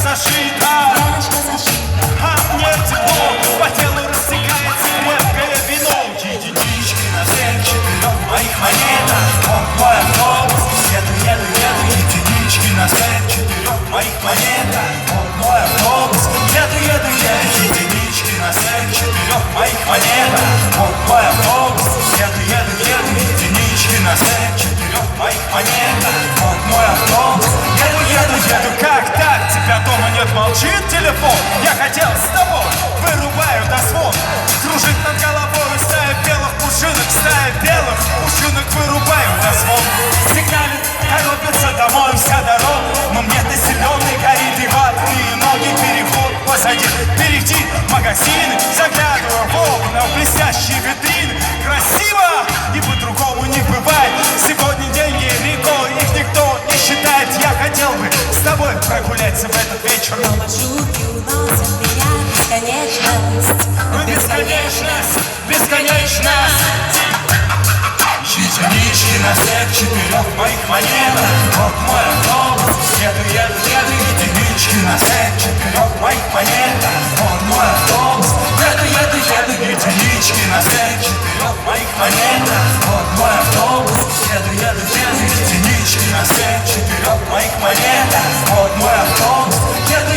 зашита, а мне тепло, по телу растекается крепкое вино. Единички на всех 4 моих монетах. Вот мой автобус, еду, единички на всех 4 моих монетах. Вот мой автобус, еду, единички на всех 4 моих монетах. Вот мой автобус, еду, единички на всех 4 моих монетах. Вот мой автобус, еду. Как так? Тебя дома нет, молчит телефон. Я хотел с тобой, вырубаю до звона. Кружит над головой стая белых пушинок, стая белых пушинок, вырубаю до звона. Сигналит, торопится домой вся дорога, но мне-то зеленый горит и ватные ноги. Переход позади, перейти в магазины, заглядываю в окна, в блестящие витрины. Красиво и по-другому не бывает. Сегодня деньги рекой, их никто не считает. Я хотел бы с тобой прогуляться в этот вечер, но маршрутки уносят меня в бесконечность. Бесконечность. Единички на всех 4 моих монетах. Вот мой автобус, еду, единички на всех 4 моих монетах. Вот мой автобус, еду, единички на всех 4 моих монетах. Вот мой автобус, еду, единички на всех 4 моих монетах. Вот мой автобус, еду.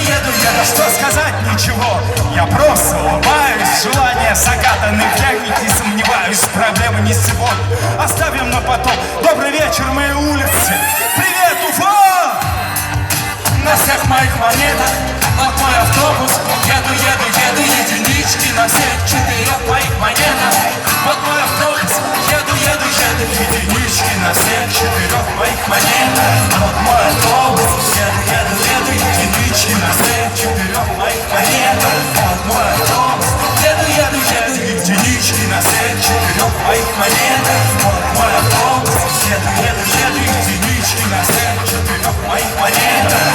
Что сказать, ничего, я просто улыбаюсь. Желание закатанных техник, не сомневаюсь, проблемы не сегодня, оставим на потом. Добрый вечер, мои улицы, привет, Уфа! На всех моих монетах, вот мой автобус, еду, единички на всех 4 моих монетах. Вот мой автобус, еду, единички на всех 4 моих монетах. Вот мой автобус, еду, единички на всех 4 моих монетах. Вот мой автобус, еду, единички на всех 4 моих монетах. Вот мой автобус, еду, единички на всех 4 моих монетах.